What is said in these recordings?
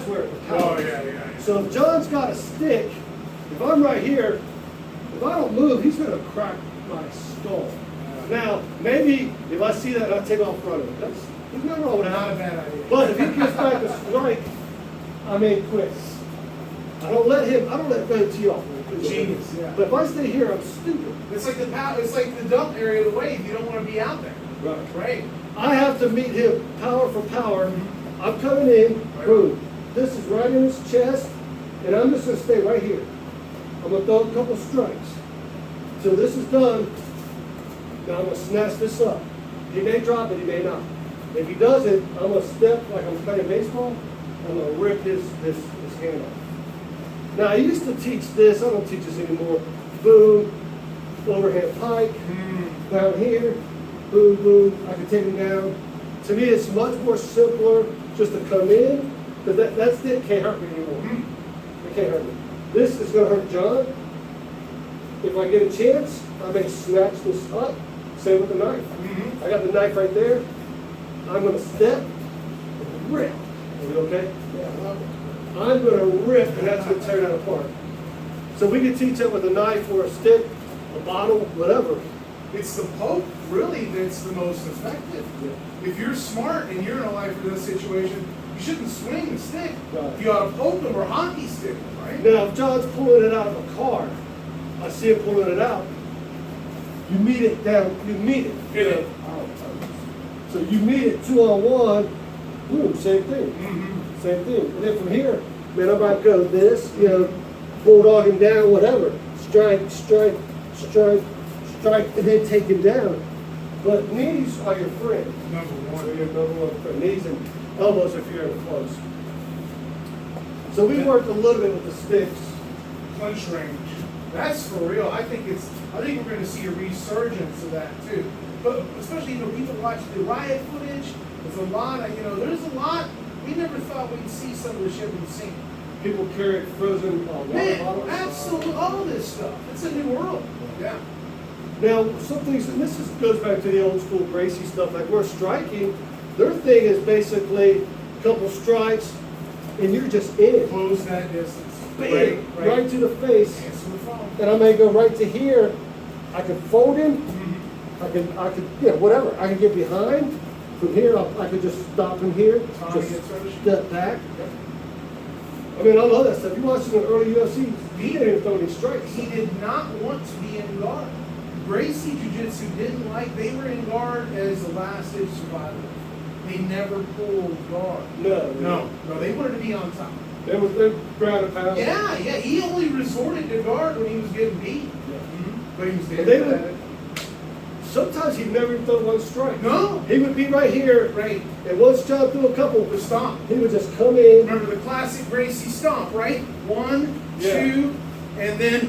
where it powers. Oh, yeah. So if John's got a stick, if I'm right here, if I don't move, he's going to crack my skull. Now, maybe if I see that, I'll take off running. There's nothing wrong with that. Not a bad idea. But if he gets back a strike, I may quit. I don't let go tee off. Genius, yeah. But if I stay here, I'm stupid. It's like the dump area of the wave. You don't want to be out there. Right. I have to meet him power for power. I'm coming in, boom. This is right in his chest, and I'm just going to stay right here. I'm going to throw a couple strikes. Till this is done, now I'm going to snatch this up. He may drop it, he may not. If he doesn't, I'm going to step like I'm playing baseball. I'm going to rip his hand off. Now, I used to teach this. I don't teach this anymore. Boom, overhand pike, down here, boom, boom. I can take him down. To me, it's much more simpler just to come in, because that stick can't hurt me anymore. It can't hurt me. This is going to hurt John. If I get a chance, I may snatch this up. Same with the knife. I got the knife right there. I'm going to step and rip. Are we okay? Yeah, I love it. I'm going to rip, and that's going to tear that apart. So we can teach it with a knife or a stick, a bottle, whatever. It's the poke, really, that's the most effective. Yeah. If you're smart and you're in a life or death situation, you shouldn't swing the stick. Right. You ought to poke them or hockey stick them, right? Now, if John's pulling it out of a car, I see him pulling it out, you meet it down, you meet it. Yeah. So you meet it 2-on-1, boom, same thing. Same thing. And then from here, man, I might go this, bulldog him down, whatever. Strike, strike, strike, strike, and then take him down. But knees are your friend. Number one. So your number one friend. Knees and elbows if you're in close. So we worked a little bit with the sticks. Punch range. That's for real. I think we're going to see a resurgence of that too. But especially, people watch the riot footage. There's a lot of, we never thought we'd see some of the shit we've seen. People carry frozen water bottles. Absolutely, all this stuff. It's a new world. Yeah. Now, some things, and goes back to the old school Gracie stuff, like we're striking, their thing is basically a couple strikes, and you're just in. Close that distance. Bam, right to the face. Answer the phone. And I may go right to here. I can fold him. I could, whatever. I can get behind. From here, I could just stop him here. Just step back. I mean, I love that stuff. You watch it in early UFC, he didn't even throw any strikes. He did not want to be in guard. Gracie Jiu-Jitsu didn't they were in guard as the last ditch survivor. They never pulled guard. No, they wanted to be on top. They're ground and pound. Yeah, he only resorted to guard when he was getting beat. Yeah. But he was dead. Sometimes he'd never even throw one strike. No. He would be right here. Right. And once John threw a couple, The stomp. he would just come in. Remember the classic Gracie stomp, right? 1, Yeah. 2, and then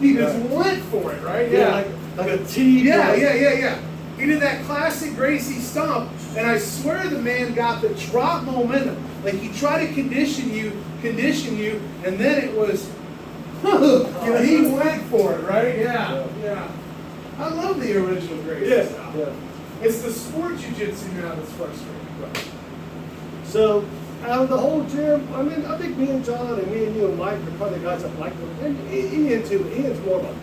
he just went for it, right? Yeah, like a T. Yeah. He did that classic Gracie stomp, and I swear the man got the drop momentum. Like he tried to condition you, and then it was, he went for it, right? Yeah. I love the original Gracie style. Yeah. It's the sport jiu-jitsu now that's frustrating. Right. So, out of the whole gym, I mean, I think me and John and me and you and Mike are probably the guys that like him. And Ian's more of a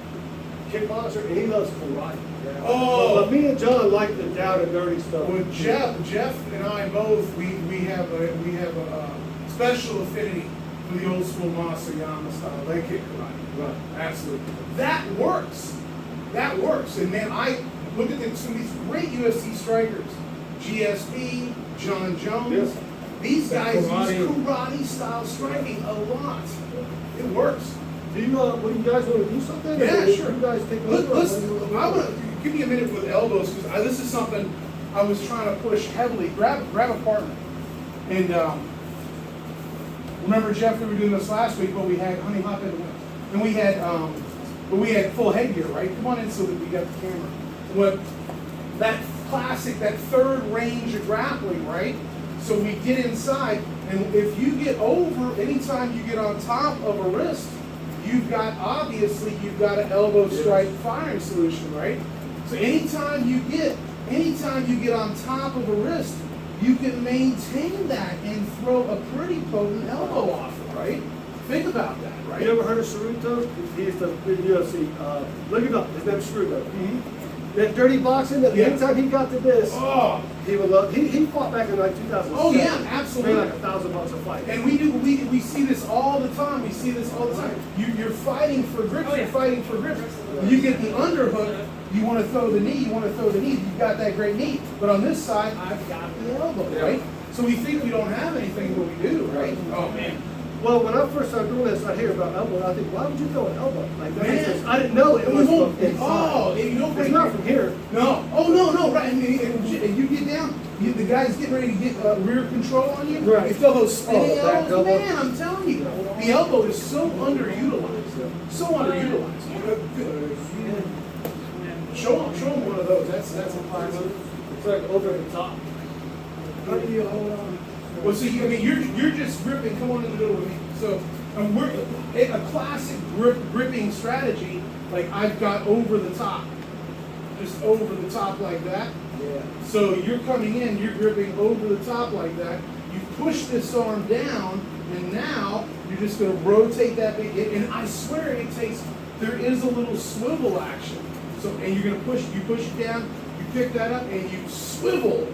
kickboxer, and he loves karate. Yeah. Oh. But me and John like the down and dirty stuff. Well, Jeff and I both, we have a special affinity for the old school Masayama style leg kick karate. Right. Absolutely. That works. And man, I look at some of these great UFC strikers. GSP, John Jones. Yes. These guys use karate style striking a lot. It works. Do you, what do you guys want to do something? Yeah, sure. You guys take I want to give me a minute with elbows, because this is something I was trying to push heavily. Grab a partner. And remember, Jeff, we were doing this last week, but we had Honey Hop in the wings. And we had full headgear, right? Come on in so that we got the camera. What that classic, that third range of grappling, right? So we get inside, and if you get over, anytime you get on top of a wrist, you've got an elbow strike firing solution, right? So anytime you get on top of a wrist, you can maintain that and throw a pretty potent elbow off, right? Think about that, right? You ever heard of Ceruto? He used to be UFC. Look it up. His name's Ceruto. Mhm. That dirty boxing, that Yeah. anytime he got to this, Oh, he would love. He fought back in like 2007. Oh, yeah, absolutely. Made like $1,000 a fight. and we see this all the time. We see this all the time. You're fighting for grips. You're fighting for grips. You get the underhook. You want to throw the knee. You want to throw the knee. You've got that great knee. But on this side, I've got the elbow, right? So we think we don't have anything, but we do, right? Oh man. Well, when I first started doing this, I hear about elbow. I think, why would you throw an elbow? Like that makes Man. sense. I didn't know it was from inside. Oh, you don't It's bring not from here. No. Oh, no, right. And you get down, the guy's getting ready to get rear control on you. Right. You feel those spinning Oh, back elbows. elbow. Man, I'm telling you, the elbow is so underutilized. So underutilized. Good. Show him one of those. That's a classic. It's like over the top. How do you hold on? Well, see, you're just gripping. Come on in the middle with me. So, we're a classic gripping strategy. Like I've got over the top, just over the top like that. Yeah. So you're coming in, you're gripping over the top like that. You push this arm down, and now you're just going to rotate that big. And I swear it takes. There is a little swivel action. So, and you're going to push. You push it down. You pick that up, and you swivel.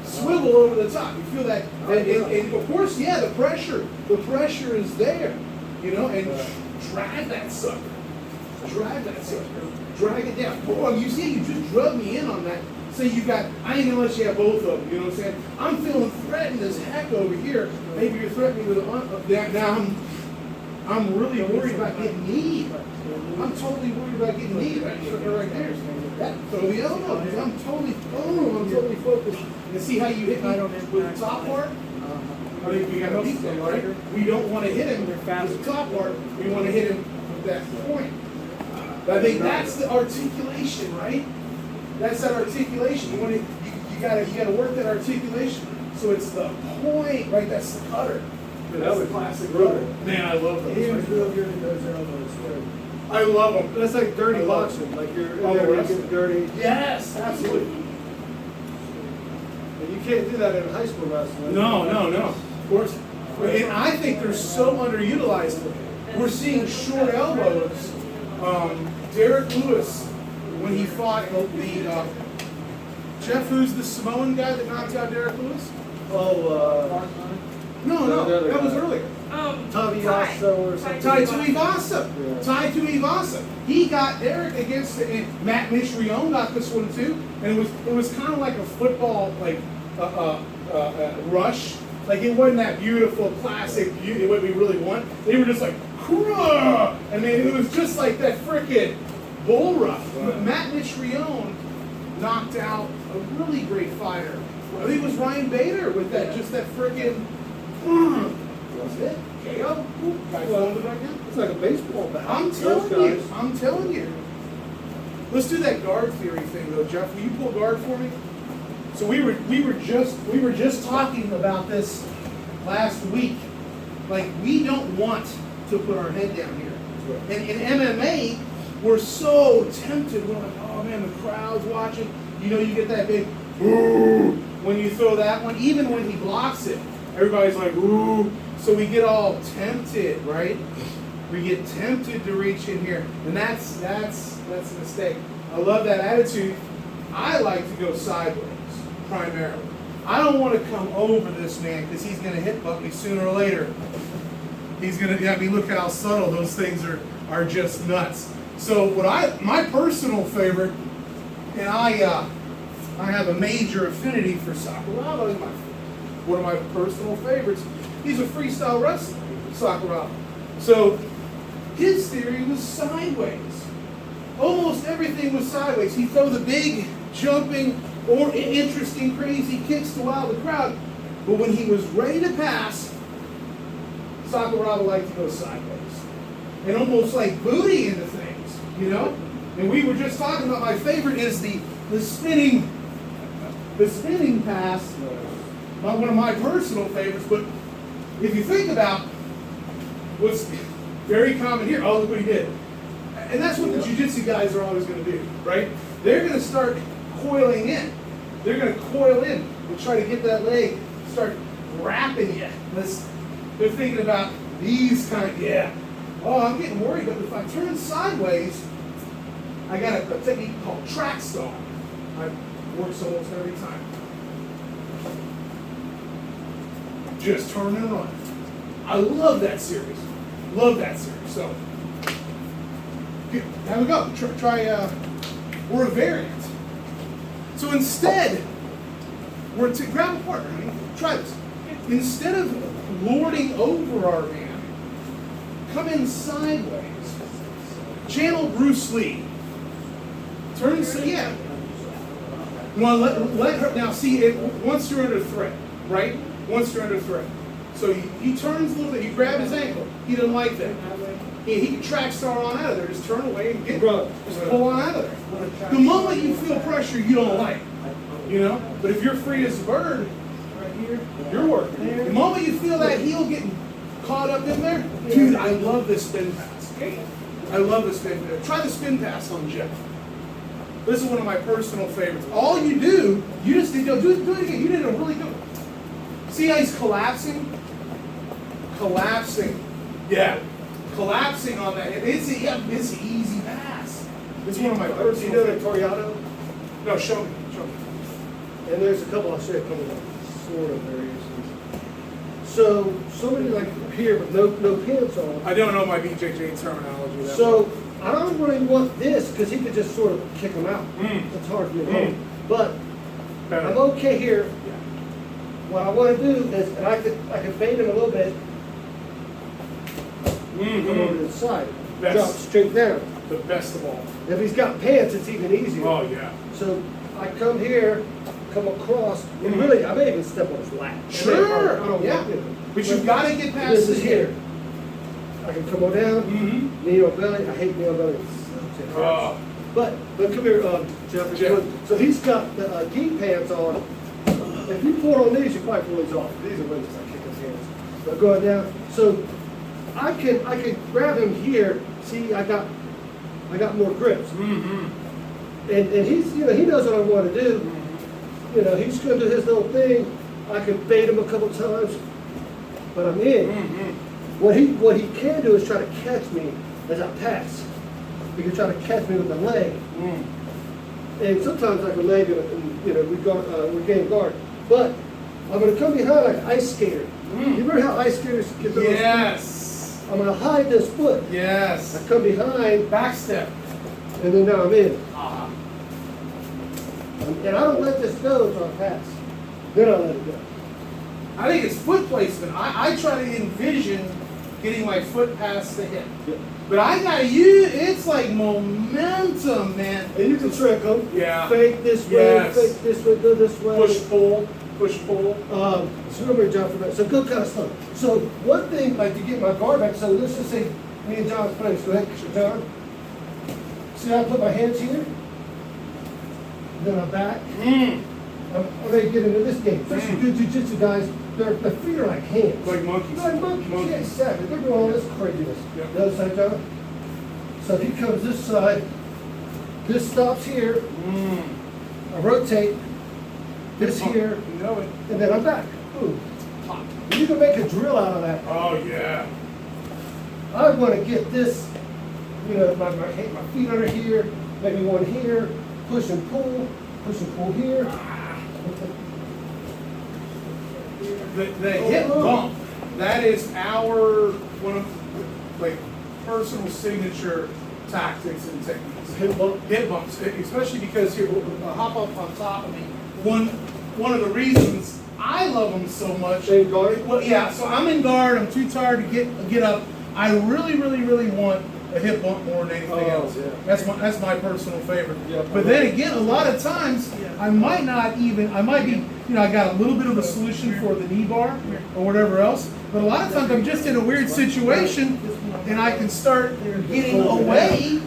Swivel over the top. You feel that, and of course, yeah, the pressure is there, you know, and drag that sucker, drag it down. Boy, you see, you just drug me in on that. Say you got, I ain't gonna let you have both of them. You know what I'm saying? I'm feeling threatened as heck over here. Maybe you're threatening with now. I'm really worried about getting kneed. I'm totally worried about getting kneed. Right there. Throw the elbow. I'm totally focused. And see how you hit me with the top part? I mean, we got to beat that, right? We don't want to hit him with the top part. We want to hit him with that point. I think that's the articulation, right? That's that articulation. You gotta work that articulation. So it's the point, right? That's the cutter. That's the classic cutter. Man, I love those. He was real good at those elbows. I love them. That's like dirty boxing. Like you're getting dirty. Yes, absolutely. And you can't do that in high school wrestling. No. Of course. And I think they're so underutilized. We're seeing short elbows. Derek Lewis, when he fought the Jeff, who's the Samoan guy that knocked out Derek Lewis? No, that was earlier. Taviasa or something. Tai Tuivasa. Yeah. Tai Tuivasa. He got Derek against and Matt Mitrione got this one too, and it was kind of like a football rush. Like it wasn't that beautiful classic what we really want. They were just like, hurrah! I mean, it was just like that frickin' bull rush. Wow. Matt Mitrione knocked out a really great fighter. I think it was Ryan Bader with that, just that frickin'. That's it. KO. Guy folded right now. It's like a baseball bat. I'm telling you. Let's do that guard theory thing though, Jeff. Will you pull guard for me? So we were just talking about this last week. Like we don't want to put our head down here. Right. And in MMA, we're so tempted. We're like, oh man, the crowd's watching. You know, you get that big ooh when you throw that one. Even when he blocks it, everybody's like ooh. So we get all tempted, right? We get tempted to reach in here, and that's a mistake. I love that attitude. I like to go sideways primarily. I don't want to come over this man because he's going to hit butt me sooner or later. He's going to. I mean, look how subtle those things are just nuts. So my personal favorite, and I have a major affinity for Sakuraba. One of my personal favorites. He's a freestyle wrestler, Sakuraba. So his theory was sideways. Almost everything was sideways. He'd throw the big, jumping, or interesting, crazy kicks to wow the crowd. But when he was ready to pass, Sakuraba liked to go sideways. And almost like booty into things, you know? And we were just talking about my favorite is the spinning pass. Not one of my personal favorites, but if you think about what's very common here, oh, look what he did. And that's what the jiu-jitsu guys are always going to do, right? They're going to start coiling in. They're going to coil in and try to get that leg, start wrapping you. They're thinking about these kind, yeah. Oh, I'm getting worried, but if I turn sideways, I got a technique called track star. I works almost every time. Just turn and run. I love that series. Love that series. So, have a go. Try or a variant. So instead, we're to grab a partner, honey. Try this. Instead of lording over our man, come in sideways. Channel Bruce Lee. Turn, yeah. You want to let her, now see, once you're under threat, right? Once you're under threat. So he turns a little bit, you grab his ankle. He doesn't like that. He can track star on out of there, just turn away and just pull on out of there. The moment you feel pressure you don't like, you know? But if you're free as a bird, right here, you're working. The moment you feel that heel getting caught up in there, dude, I love this spin pass. I love this spin pass. Try the spin pass on Jeff. This is one of my personal favorites. All you do, you just do it again. You did a really good one. See how he's collapsing? Collapsing. Yeah. Collapsing on that. It's an easy pass. It's one of my personal favorites. You know the Toriano? No, show me. Show me. And there's a couple I'll show you a couple of sort of variations. So somebody like here with no pants on. I don't know my BJJ terminology. So I don't really want this because he could just sort of kick him out. It's hard for me to hold. But better. I'm okay here. Yeah. What I want to do is, and I could bait him a little bit. Come over to the side. Drop straight down. The best of all. If he's got pants, it's even easier. Oh yeah. So I come here, come across, and really, I may even step on his lap. Sure. I don't Yeah. want, But you've got to get past this is the here. I can come on down, knee on belly. I hate knee on belly. Oh. But come here, Jeff. So he's got the gi pants on. If you pull on these, you probably pull these off. These are wedges. I kick his hands. But going down, so I can grab him here. See, I got more grips. And he's he knows what I want to do. He's going to do his little thing. I can bait him a couple times, but I'm in. What he can do is try to catch me as I pass. He can try to catch me with the leg. And sometimes like a leg, and we gain guard. But I'm going to come behind like an ice skater. You remember how ice skaters get those? Yes. I'm going to hide this foot. Yes. I come behind. Back step. And then now I'm in. Uh-huh. And I don't let this go until I pass. Then I let it go. I think it's foot placement. I try to envision getting my foot past the hip. Yep. But I gotta use, it's like momentum, man. And you can trick them. Yeah. Fake this way, fake this way, go this way. Push, pull, push, pull. So remember, John, for that. So go kind of slow. So one thing, like to get my guard back, so let's just say me and John's playing. Go ahead, John. See how I put my hands here? Then I'm back. I'm ready to get into this game. Especially good jiu-jitsu guys, their feet are like hands. Like monkeys. They're like monkeys. Yeah, exactly. They're doing all this craziness. Yep. The other side, John. So if he comes this side, this stops here. I rotate. This here. You know it. And then I'm back. Boom. Pop. You can make a drill out of that. Oh, yeah. I want to get this, my feet under here, maybe one here, push and pull here. The hip bump, that is our one of like personal signature tactics and techniques. Hip bump. Hip bumps, especially because here, hop up on top of me. One of the reasons I love them so much. In guard? Well, yeah. So I'm in guard. I'm too tired to get up. I really want a hip bump more than anything else. Yeah. That's my personal favorite. Yeah. But then again, a lot of times I might be, I got a little bit of a solution for the knee bar or whatever else. But a lot of times I'm just in a weird situation and I can start getting away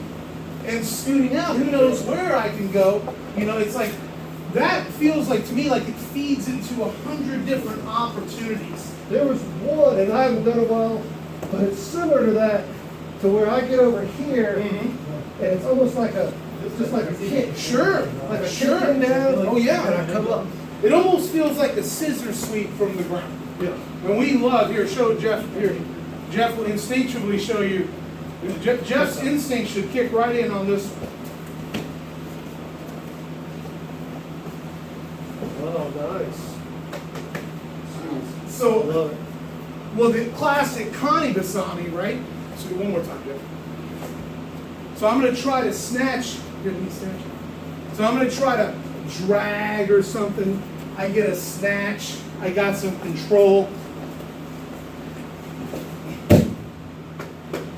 and scooting out. Who knows where I can go? It's like that feels like to me like it feeds into 100 different opportunities. There was one, and I haven't done a while, but it's similar to that, to where I get over here, and it's almost like just like a kick. Sure. Like a kick down. Oh yeah. And I come up. It almost feels like a scissor sweep from the ground. Yeah. And we love, here, show Jeff, here. Jeff will instinctively show you. Jeff's instinct should kick right in on this one. Oh, nice. Jeez. So, I love it. well, the classic Connie Basami, right? So one more time, Jeff. So I'm going to try to snatch. Here, let me snatch. So I'm going to try to drag or something. I get a snatch. I got some control.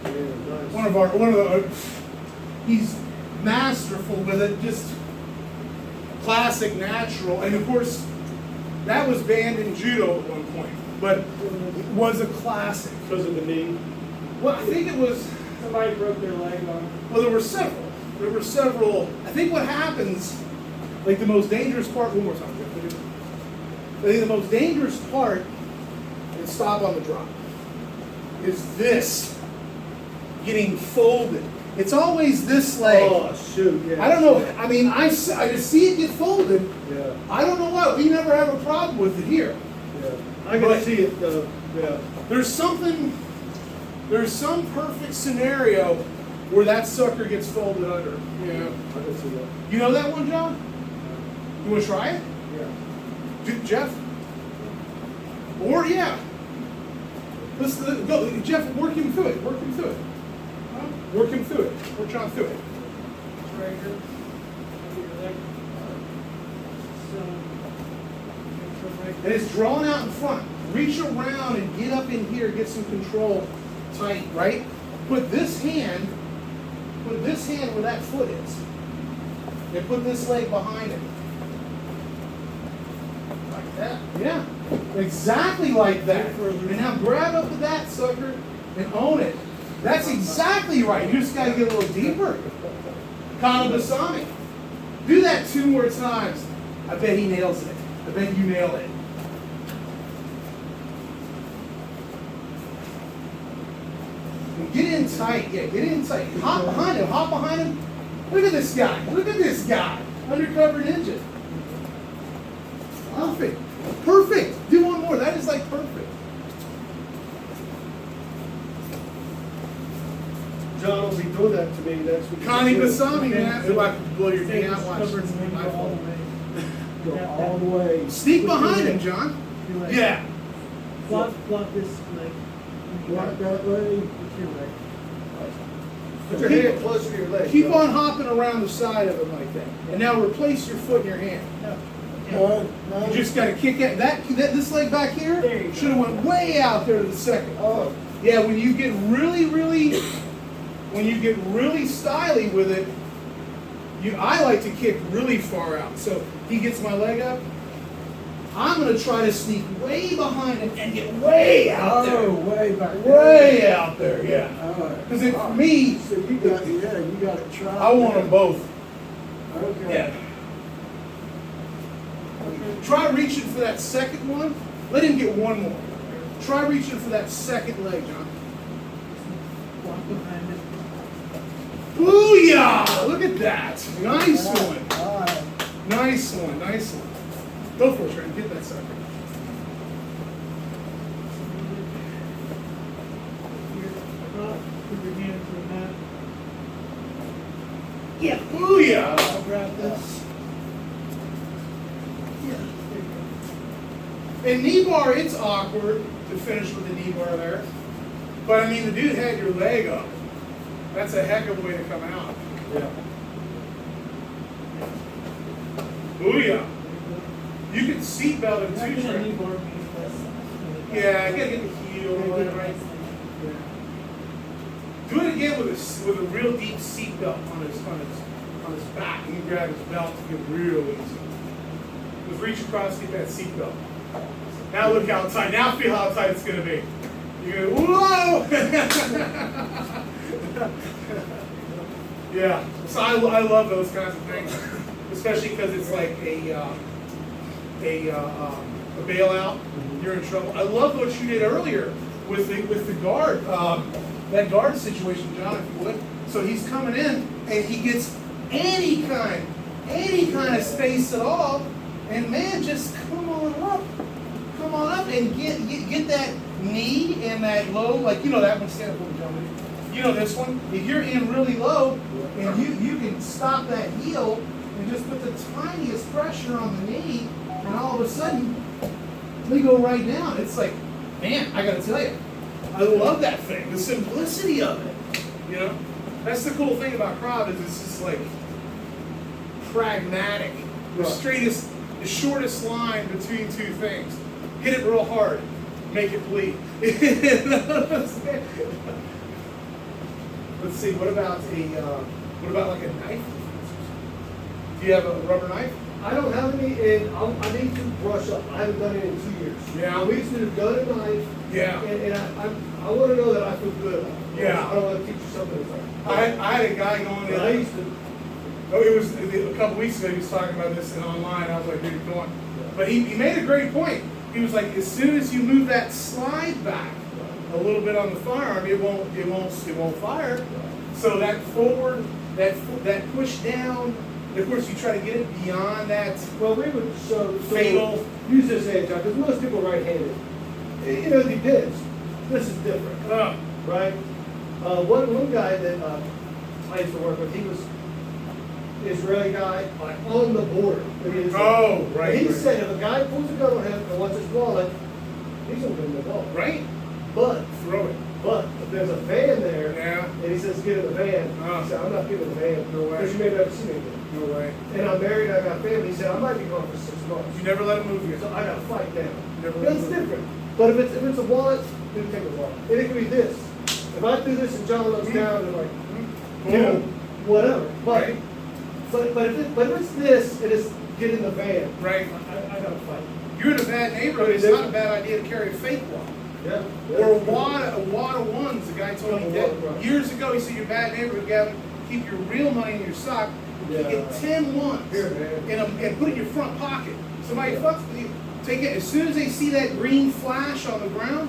Yeah, nice. He's masterful with it, just classic natural. And of course, that was banned in judo at one point, but it was a classic. Because of the knee. Well, I think it was, Somebody broke their leg on. well, there were several. There were several. I think what happens, like the most dangerous part, one more time, Jeff. I think the most dangerous part, and stop on the drop, is this getting folded. It's always this leg. Oh, shoot, yeah. I don't know. I mean, I just see it get folded. Yeah, I don't know why. We never have a problem with it here. yeah. I can But- see it, though. Yeah. There's some perfect scenario where that sucker gets folded under. Yeah. I can see that. You know that one, John? You want to try it? Yeah. Jeff? Or, yeah. Let's go. Jeff, work him through it. Work him through it. Work him through it. Work John through it. Right here. Over your leg. So, And it's drawn out in front. Reach around and get up in here, get some control tight, right? Put this hand where that foot is. And put this leg behind it. Like that. Yeah. Exactly like that. And now grab up to that sucker and own it. That's exactly right. You just gotta get a little deeper. Kanabasami. Do that 2 more times. I bet he nails it. I bet you nail it. Get in tight, yeah, get in tight. Hop behind him, hop behind him. Look at this guy, look at this guy. Undercover ninja. Perfect, perfect. Do one more, that is like perfect. John will be doing that to me next week. Connie Basami, man. If I could blow your knee out, watch. covered and then go all the way. Go all the way. Sneak behind him, John. Your leg. Yeah. Block this leg. Block that leg. With your leg. Put your hand closer to your leg. Keep John. on hopping around the side of him like that. And now replace your foot in your hand. No. No, no. You just gotta kick it. This leg back here There you go. should have went way out there to the second. Oh, Yeah, when you get really styly with it, I like to kick really far out. So he gets my leg up. I'm gonna try to sneak way behind him and get way out there. oh, way back there. Way out there, yeah. All right. Because for me, So you got, yeah, you got it tried. I want them both. Okay. Yeah. Try reaching for that second one. Let him get one more. Try reaching for that second leg, John. Block behind it. Booyah! Look at that. Nice one. All right. Nice one. Nice one. Go for it, Trent. Get that sucker. Put your hand to the mat. Yeah. Booyah! I'll grab this. Yeah, there you In knee bar, it's awkward to finish with the knee bar there. But I mean, the dude had your leg up. That's a heck of a way to come out. Yeah. Booyah! You can seatbelt him go. Not too, gonna Trent. knee bar me, but- Yeah, I gotta get the heel or whatever. Right? Do it again with a real deep seat belt on his back. You can grab his belt to get real easy. Just reach across, get that seat belt. Now look how tight. Now feel how tight it's gonna be. You're gonna whoa! Yeah. So I love those kinds of things, especially because it's like a bailout. You're in trouble. I love what you did earlier with the guard. That guard situation, John, if you would. So he's coming in and he gets any kind of space at all. And man, just come on up. Come come on up and get that knee and that low, like, you know that one, stand up for me, gentlemen. You know this one, if you're in really low, and you can stop that heel and just put the tiniest pressure on the knee, and all of a sudden, they go right down. It's like, man, I gotta tell you, I love that thing, the simplicity of it, you know? That's the cool thing about Krav is it's just like pragmatic, the straightest, the shortest line between two things. Hit it real hard, make it bleed. Let's see, what about like a knife? Do you have a rubber knife? I don't have any, and I need to brush up. I haven't done it in 2 years. Yeah. We used to do gun and knife. Yeah. And I want to know that I feel good about it. Yeah. I don't want to teach you something that's like. I had a guy going in. I used to. Oh, it was a couple weeks ago. He was talking about this and online. I was like, dude, come on. But he made a great point. He was like, as soon as you move that slide back a little bit on the firearm, it won't fire. So that forward, that push down. Of course, you try to get it beyond that. Well, we would Fatal. use this hand job because most people are right-handed. You know, it depends. This is different, right? One guy that I used to work with, he was an Israeli guy, like on the border. Oh, right. He right. said if a guy pulls a gun on him and wants his wallet, he's gonna give him the wallet. Right. But Throw it. if there's a van there, Yeah. and he says get in the van, he said I'm not getting in the van. No way. Because you may never see me again. No way. And I'm married, I got family. He said I might be gone for 6 months. You never let him move you. So I got to fight down. Never That's move. different. But if it's a wallet, then take a wallet. And it could be this. If I do this and John looks down and like, you know, whatever. But Right. but if it's this, it is get in the van. Right. I got to fight. You're in a bad neighborhood. It's not a bad idea to carry a fake wallet. Yeah. Or a wad of ones. The guy told me that Right. years ago. He said your bad neighborhood, Gavin, keep your real money in your sock. Yeah. Get 10 ones Here, man. and put it in your front pocket. Somebody fucks with you. Take it as soon as they see that green flash on the ground.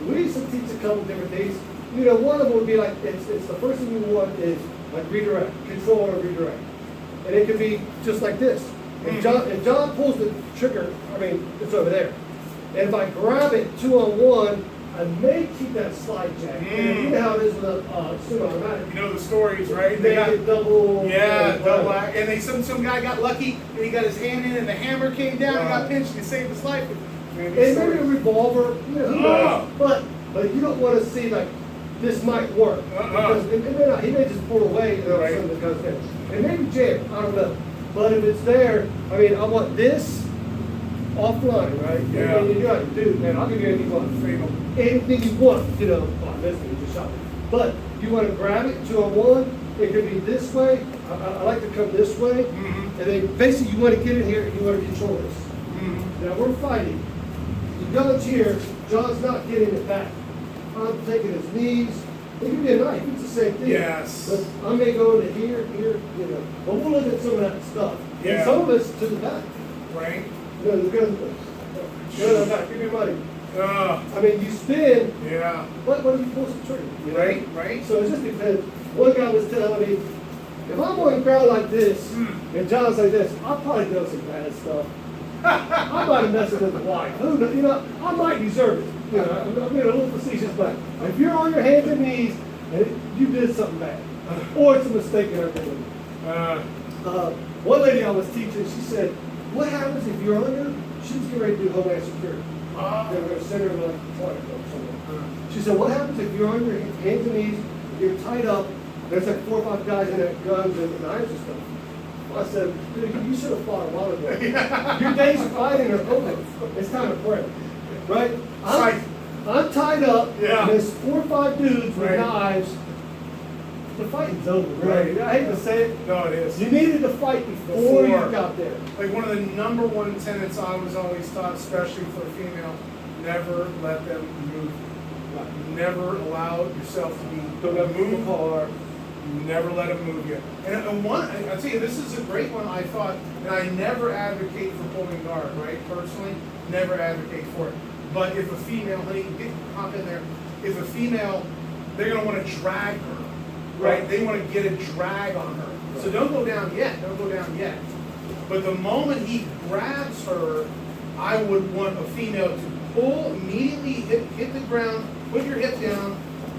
We used to teach a couple different things. You know, one of them would be like, it's the first thing you want is like redirect, control or redirect. And it could be just like this. If John pulls the trigger, I mean, it's over there. And if I grab it 2-on-1, I may keep that slide jack. And you know how it is with a semi-automatic. You know the stories, right? They got double. Double act. And some guy got lucky and he got his hand in and the hammer came down and got pinched and he saved his life. Man, And maybe a revolver, you know, who knows? But you don't want to see like this might work. Because it may not, he may just pull away and all of a sudden it goes down. And maybe jam, I don't know. But if it's there, I mean, I want this offline, right? Yeah. And you're like, dude, man, I'll give you anything you want. Fatal. Anything you want, you know. Oh, this thing, you just shot it. But you want to grab it 2-on-1, it could be this way. I like to come this way. And then basically you want to get in here and you want to control this. Now we're fighting. The gun's here, John's not getting it back. I'm taking his knees. It could be a knife, it's the same thing. Yes. But I may go into here, you know. But we'll look at some of that stuff. Yeah. And some of it's to the back. Right? No, the gun, no, back, give me money. Uh, I mean, you spin, yeah. what do you pull the trigger? You know? Right. So it just depends. One guy was telling me, if I'm on the ground like this, and John's like this, I'll probably do some bad stuff. I might have messed with his wife. Who knows? You know, I might deserve it. You know, I'm being a little facetious, but if you're on your hands and knees and you did something bad, or it's a mistake in everything. One lady I was teaching, she said, what happens if you're on your, she was getting ready to do Homeland Security. They were going to send her to like Florida or somewhere. She said, what happens if you're on your hands and knees, you're tied up, there's like 4 or 5 guys in there, guns and knives and stuff. I said, dude, you should have fought a while ago. Your days of fighting are over. It's time to pray. Right? I'm tied up, and there's 4 or 5 dudes with knives. The fighting's over, really. Right. I hate to say it. No, it is. You needed to fight before you got there. Like one of the number 1 tenets I was always taught, especially for a female, never let them move. Never allow yourself to be Move hard. Never let them move you. And one, I tell you, this is a great one. I thought, and I never advocate for pulling guard, right? Personally, never advocate for it. But if a female, honey, hop in there. If a female, they're gonna want to drag her, right? They want to get a drag on her. So don't go down yet. Don't go down yet. But the moment he grabs her I would want a female to pull immediately, hit the ground, put your hip down,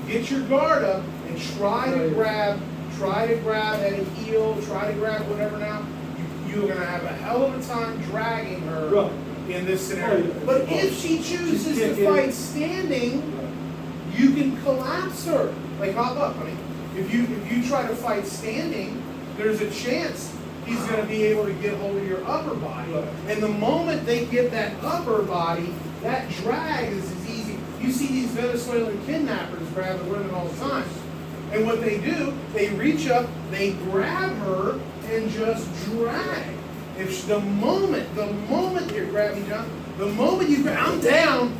get your guard up, and try to grab at a heel, try to grab whatever now. You're gonna have a hell of a time dragging her in this scenario. But if she chooses to fight standing, you can collapse her. Like, hop up, honey. If you try to fight standing, there's a chance he's going to be able to get hold of your upper body. And the moment they get that upper body, that drag is as easy. You see these Venezuelan kidnappers grab the women all the time. And what they do, they reach up, they grab her, and just drag. If the moment you're grabbing John, the moment you grab, I'm down,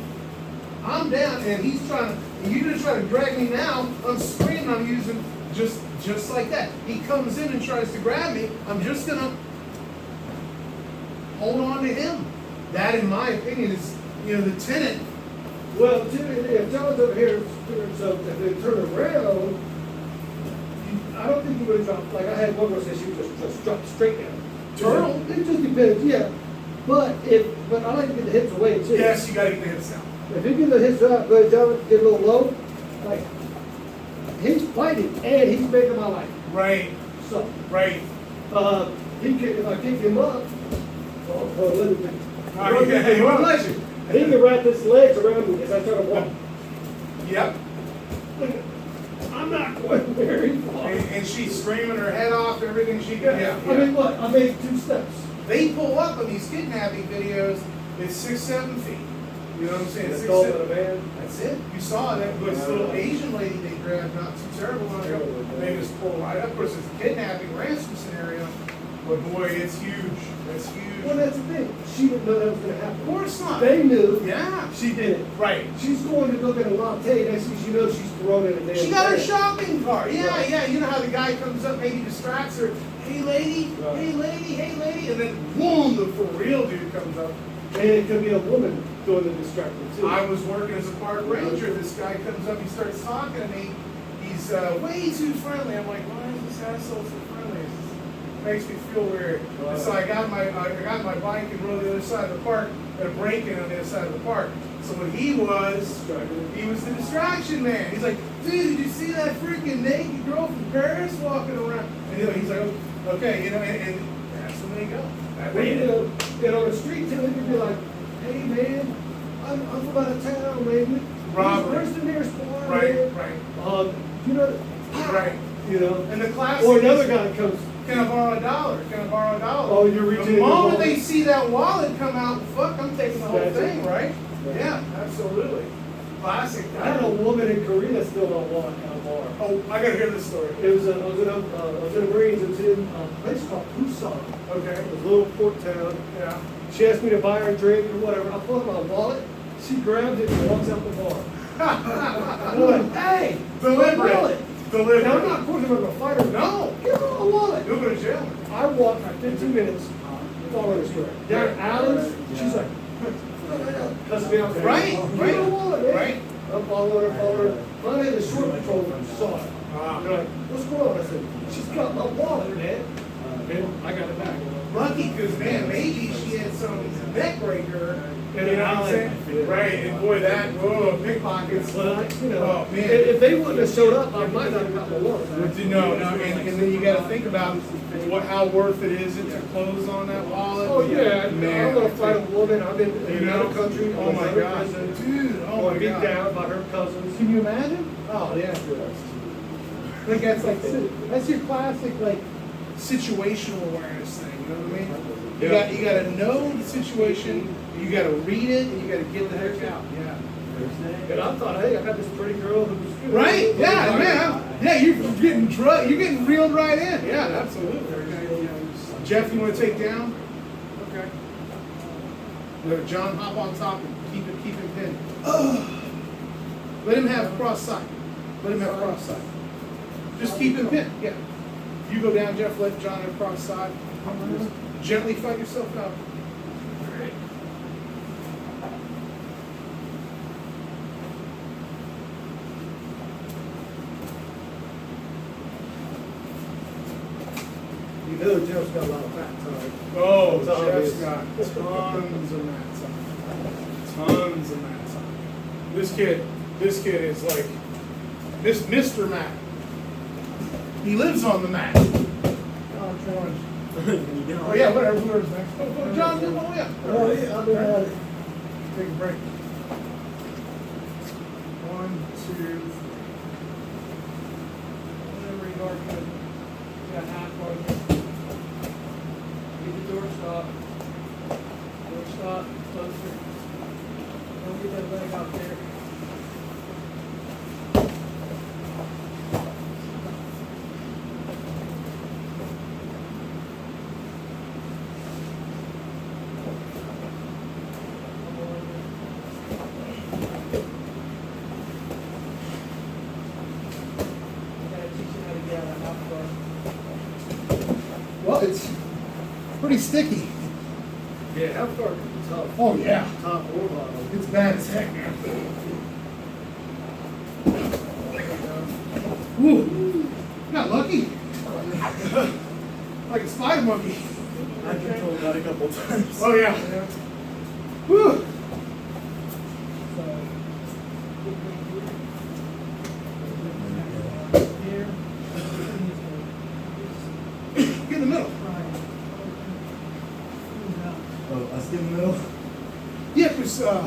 and he's trying to, and you're gonna try to drag me now, I'm screaming, I'm using just like that. He comes in and tries to grab me, I'm just gonna hold on to him. That, in my opinion, is, the tenet. Well, if John's over here, so if they turn around, I don't think you would drop, like I had one girl say she would just drop straight down. Turtle? It just depends, yeah. But I like to get the hips away too. Yes, you gotta get the hips down. If you get the hips out, but John get a little low, like he's fighting and he's making my life. Right. So Right. if I kick him up, let me. He can wrap his legs around me as I try to walk. Yep. I'm not going very far. And she's screaming her head off, everything she can. Yeah. I mean, what? I made 2 steps. They pull up on these kidnapping videos. It's 6, 7 feet. You know what I'm saying? That's 6, all 7. for the man. That's it. You saw that. This little Asian lady they grabbed not too terrible long ago. They just pull right up. Of course, it's a kidnapping ransom scenario. But boy, it's huge. That's huge. Well, that's the thing. She didn't know that was going to happen. Of course not. They knew. Yeah. She did it. Right. She's going to go get a latte. Next thing she knows, she's thrown in a damn She got her bag. shopping cart. Yeah, Right. yeah. You know how the guy comes up, maybe distracts her. Hey, lady. Right. Hey, lady. Hey, lady. And then, boom, the for real dude comes up. And it could be a woman doing the distracting too. I was working as a park ranger. This guy comes up, he starts talking to me. He's way too friendly. I'm like, why is this asshole so friendly? It makes me feel weird. And so I got my bike and rode the other side of the park at a break-in on the other side of the park. So what he was the distraction man. He's like, dude, did you see that freaking naked girl from Paris walking around? And he's like, okay, and that's when they go. And on the street too, they could be like, hey man, I'm from out of town, man. Robbery. Where's the nearest bar? Right, man? right. Right. And the classic Or another is, guy comes. can I borrow a dollar? Can I borrow a dollar? Oh, you're reaching in The your moment wallet. they see that wallet come out, fuck, I'm taking the whole That's thing, it. right? Right. Yeah, absolutely. Classic. I had a woman in Korea steal my wallet at a bar. Oh, I gotta hear this story. It was I was in the Marines. It was in a place called Busan. Okay. It was a little port town. Yeah. She asked me to buy her a drink or whatever. I pulled out my wallet. She grabs it and walks out the bar. I'm like, hey, Deliberate. my wallet. Deliberate. Now, I'm not putting her in a fighter. No. Give her a wallet. You'll go to jail. I walked for 15 minutes, following her story. Down alleys, she's like, cussing me out. Right, Give right, her a wallet, man. right. I'm following her. Finally, the short patrol saw it. Ah. They're like, what's going on? I said, she's got my wallet, man. And I got it back. Lucky, because man, maybe she had some neck breaker. And You know what I'm saying? Right, and boy, pickpockets. But Oh, man. if they wouldn't have showed up, I might not have got my wallet. No, and then you got to think about how worth it is to close on that wallet. Oh yeah, man. I'm gonna fight a woman. I'm in You another know? country. Oh my another God, prison, dude! Oh or my beat God! down by her cousins. Can you imagine? Oh yeah. I think that's your classic like situational awareness thing. You know what I mean? You got to know the situation. You got to read it, and you got to get the heck out. Yeah. And I thought, hey, I got this pretty girl who was good. Right? Yeah, man. Yeah, you're getting reeled right in. Yeah, absolutely. Jeff, you want to take down? Okay. Let John hop on top and keep him pinned. Let him have cross side. Let him have cross side. Just keep him pinned. Yeah. You go down, Jeff. Let John have cross side. Just gently fight yourself out. You know Jeff's got a lot of fat time. Oh, It's Jeff's obvious. got tons of mats on. tons of mats on. This kid is like Mr. Mat. He lives on the mat. Oh yeah, whatever. Whoever's next. Oh, John, oh yeah. Oh, yeah, I'll be at it. Take a break. 1, 2. Whatever you are, good. You got half on you. Get the door stop. Door stop, closer. Don't get that leg out there. Well, it's pretty sticky. Yeah, half guard can be tough. Oh yeah. Top or bottom. It's bad as heck, man. Woo! Got lucky. Like a spider monkey. I've been told that a couple times. Oh yeah. Woo! Here. Get in the middle. Oh, I skip in the middle. Yeah, because so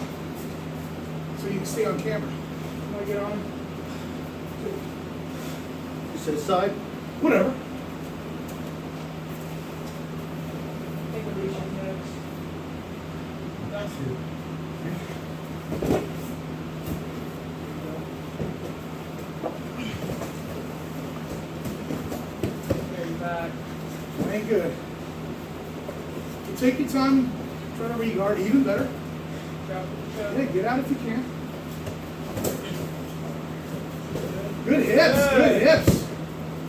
you can stay on camera. Can I get on? You said side? Whatever. Take a leash on next. That's it. Carry back. Ain't good. You take your time trying to re-guard, even better. Drop the Yeah, choke. get out if you can. Good hips, good hips.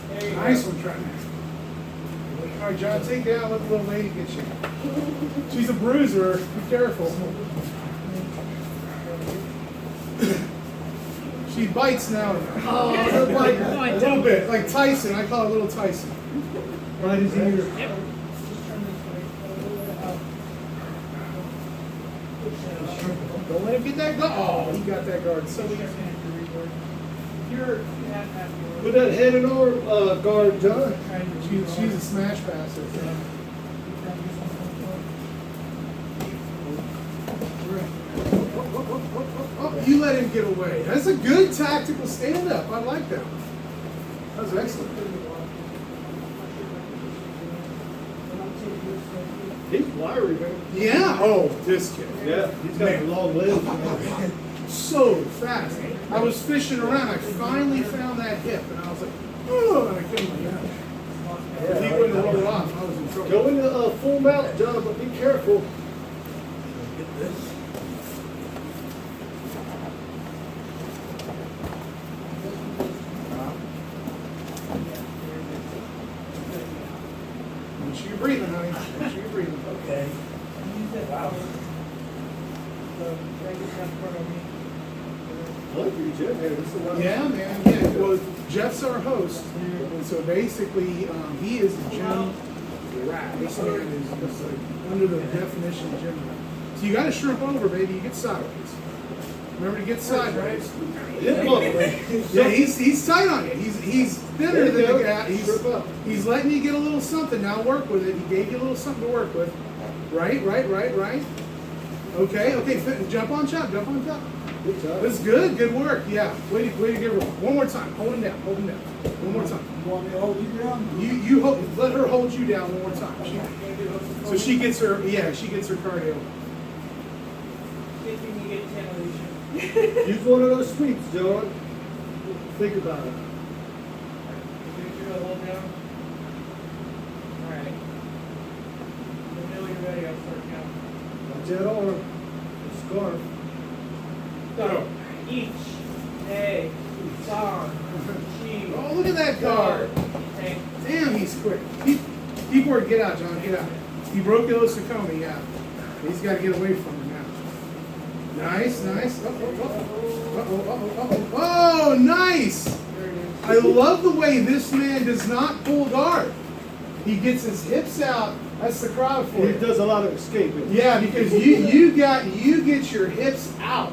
There you Nice go. one, Trent. All right, John, take down, let the little lady get you. She's a bruiser, be careful. She bites now. Oh, like A little bit, like Tyson, I call her little Tyson. right his ear. Just turn this way. A little bit up. Push it up. Don't let him get that guard. Oh, he got that guard. So we got to reward. You're half yours. With that head and arm guard, John. She's a smash passer. Oh, you let him get away. That's a good tactical stand-up. I like that one. That was excellent. He's wiry, man. Yeah. Oh, this kid. Yeah, he's got Man. long legs. Man. So fast. I was fishing around. I finally found that hip, and I was like, oh, and I couldn't get out. If he wouldn't have rolled off, I was in trouble. Go into full mount, John, but be careful. Get this. Make sure you're breathing, honey. Make sure you're breathing. Okay. Wow. So, right just in front of me. I like your jet hair. This is a lot. Yeah, man. Yeah. Well, Jeff's our host, and so basically, he is the gym rat. This man is like under the definition of gym rat. So you got to shrimp over, baby. You get sideways. Remember to get sideways. Hip up. Yeah, he's tight on you. He's thinner There you than the go. guy. Shrimp up. He's letting you get a little something. Now work with it. He gave you a little something to work with. Right. Okay. Jump on top. Good job. That's good. Good work. Yeah. Way to get her. One more time. Hold him down. One more time. You want me to hold you down? You let her hold you down one more time. So she gets her cardio. See if you can get 10 Alicia. Use one of those sweeps, John. Think about it. You're gonna hold down. Alright. Let me know when you're ready, I'll start counting. Watch that arm. The scarf. Go. Each. Day. Song. She. Oh, look at that guard. Hey. Damn, he's quick. Keyboard, get out, John. Get out. He broke Ilosakoni, yeah. He's got to get away from her now. Nice. Oh, nice. There it is. I love the way this man does not pull guard. He gets his hips out. That's the crowd for He you. does a lot of escaping. Yeah, because you get your hips out Wow,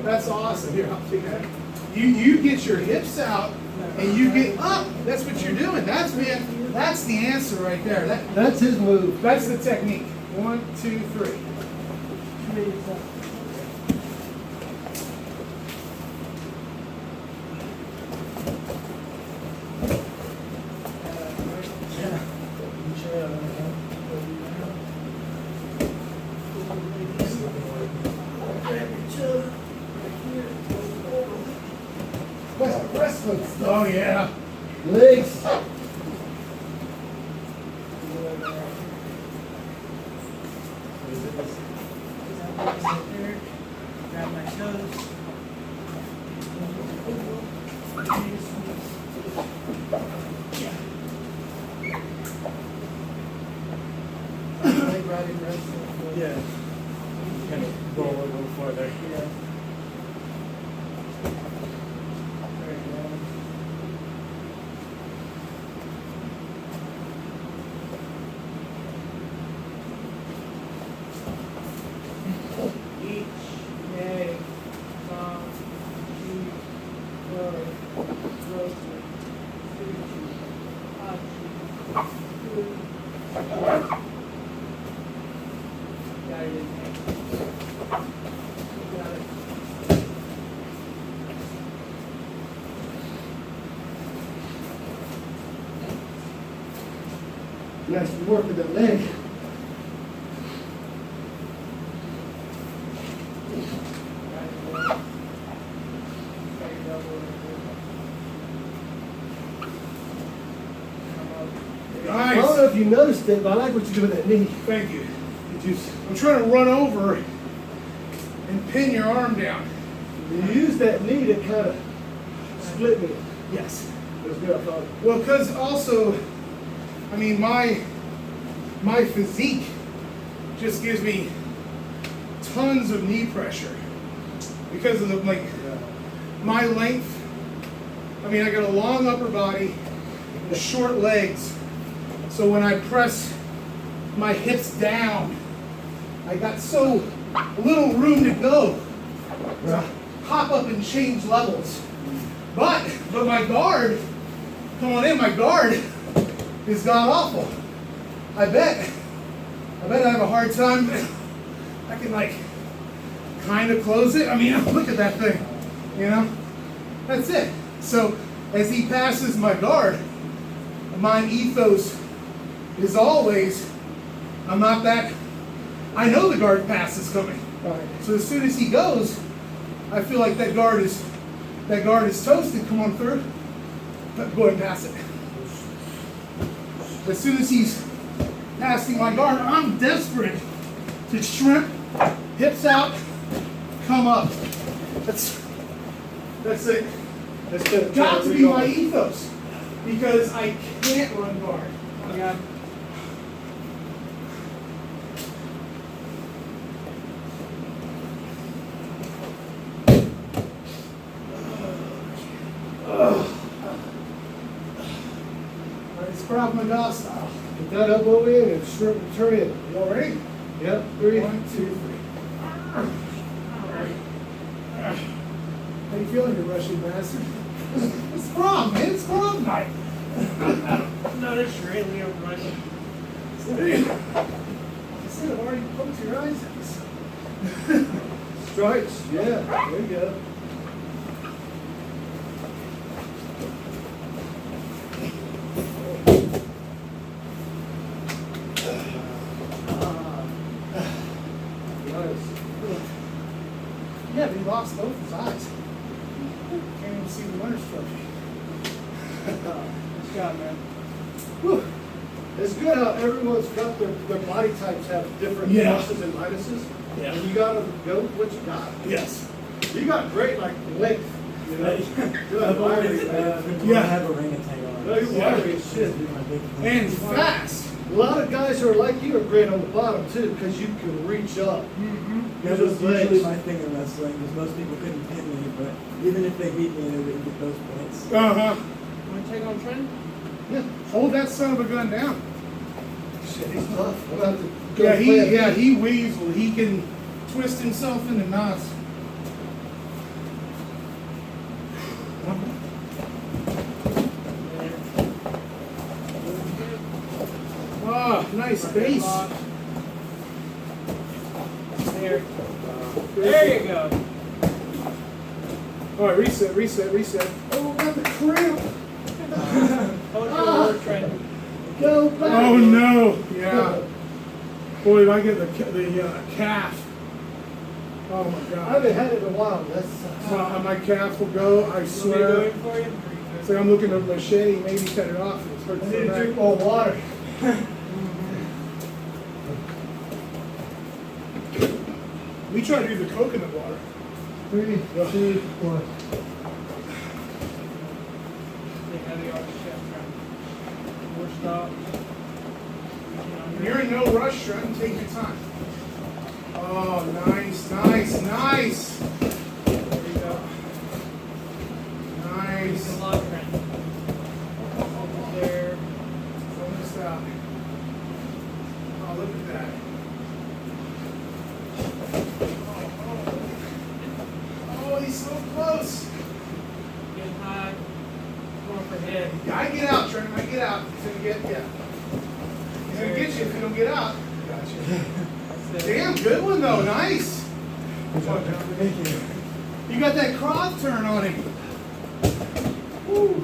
that's awesome. Here, I'll take that. You get your hips out and you get up. That's what you're doing. That's the answer right there. That's his move. That's the technique. 1, 2, 3. Wrestling stuff. Oh yeah. Legs. Grab my toes. Leg riding wrestling. Yeah. Kind of roll a little farther. Yeah. There you go. Each day, Tom, G, road, roasted, sushi, hachi, food. Got it in there. Got it. Nice work with that leg. I don't know if you noticed it, but I like what you do with that knee. Thank you. I'm trying to run over and pin your arm down. You use that knee to kind of split me. Yes. It was good, I thought. Well, because also, I mean, my physique just gives me tons of knee pressure because of my length. I mean, I got a long upper body, and short legs. So when I press my hips down, I got so little room to go to hop up and change levels. But my guard, come on in, my guard is god awful. I bet I have a hard time. I can kind of close it. I mean, look at that thing, you know? That's it. So as he passes my guard, my ethos is always, I'm not that, I know the guard pass is coming. Right. So as soon as he goes, I feel like that guard is toasted. Come on through. Go ahead and pass it. As soon as he's passing my guard, I'm desperate to shrimp, hips out, come up. That's it. That's good. Got to be my ethos because I can't run guard. Yeah. It's Krav Maga style. Get that elbow in and shrimp and turn in. You all ready? Yep, 3. 1, 2, 3. How you feeling, you Russian bastard? It's Krav, man. It's Krav night. No, that's really a Russian. I said I've already poked your eyes out. Strikes. Yeah, there you go. Nice. Yeah, but he lost both his eyes. Can't even see the winner's trophy. Good job, man. Whew. It's good how everyone's got their body types have different Yeah. pluses and minuses. Yeah. And you gotta go with what you got. Yes. You got great length, you know. Good I've always wiry, man. Yeah. I have a orangutan on. No, you're wiry as shit. And fast. A lot of guys who are like you are great on the bottom too, because you can reach up. That Use was those usually legs. my thing in wrestling, because most people couldn't pin me, but even if they beat me, they wouldn't get those points. Uh-huh. Want to take on Trent? Yeah. Hold that son of a gun down. Shit, he's tough. I'm about to go Yeah, play a he weasel. He can twist himself into knots. Oh, nice base. There. There you go. All right, reset, reset, reset. Oh, got the cramp. Hold your trend. Go back. Oh no! Yeah. Boy, did I get the calf. Oh my I God. haven't had it in a while. That's My calf will go, I Want me to go swear. in for you? It's like I'm looking at a machete, maybe cut it off. It's I hurting need so to bad. drink more water. We try to do the coconut water. 3, 2, 1. Stay heavy on the chest, Trent. More stop. When you're in no rush, try and take your time. Oh, nice, nice, nice. There you go. Nice. It's a lot, Trent. There. Almost out. Oh, look at that. Oh, he's so close. Getting high. Going for head. Yeah, I get out, Trent. I get out. He's gonna get, yeah. He's gonna get you if you don't get out. Gotcha. That's it. Damn, good one though. Nice. Thank you. You got that Krav turn on him. Woo.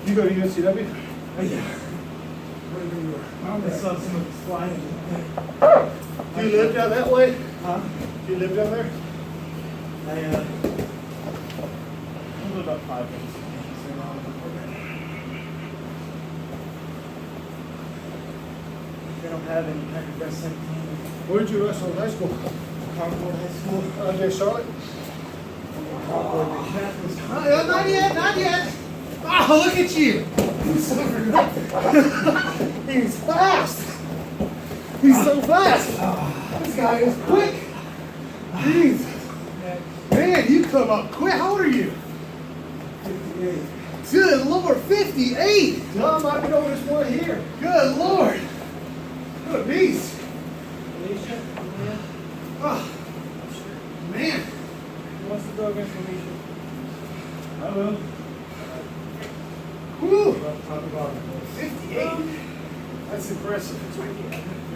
You go to UNCW? Oh, yeah. Wherever you are. I saw someone flying. Do you live down that way? Huh? Do you live down there? I live about 5 minutes. They don't have any kind of wrestling team. Where'd you wrestle in high school? Concord High School. Near Charlotte? Concord, the cat was Not yet, not yet. Oh, look at you. He's fast! He's so fast! This guy is quick! Jeez. Man, you come up quick. How old are you? 58. Good Lord, 58. No, I might be the oldest one here. Good Lord. What a beast. Alicia, yeah. Oh, man. Who wants to go against Alicia? I will. Whew. Talk about it. 58. That's impressive.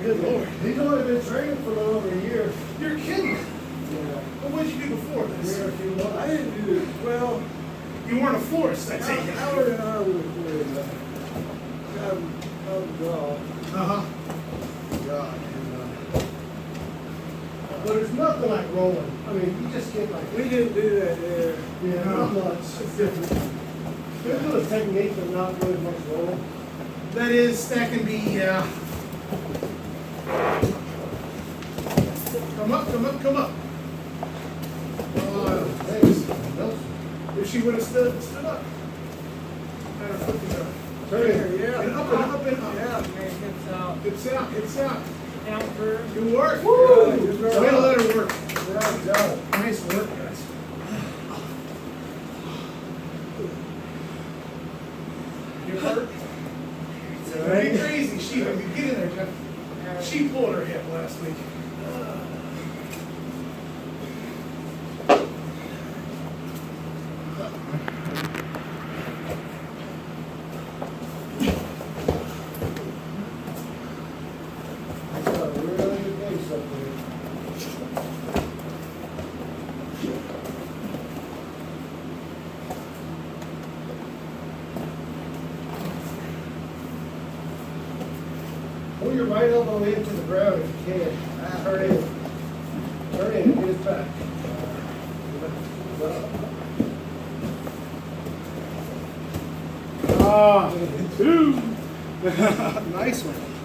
Good Lord. He's only been training for a little over a year. You're kidding. Yeah. Well, what did you do before this? Year, a few months. I didn't do it. Well, You weren't a florist, I take it. Howard and I were golf. Uh-huh. God. But it's nothing like rolling. I mean, you just get like, We didn't do that there. yeah, not much. It's different. There's a little technique, but not really much rolling. That can be, come up, come up, come up. Oh, Thanks. Nelson. if she would have stood up. Had her foot together. Turn it. Yeah. And up and up and up. Yeah. Okay, hips out. Hips out, hips out. Counter. Good work. Woo! Good work. Way to let her work. Good job. Nice work, guys. You hurt? Right. Be crazy, she, get in there, Jeff. She pulled her hip last week. He's got a really good base up there. Pull your right elbow into the ground if you can. Turn in. Turn in and get his back. Ah, two. Nice one.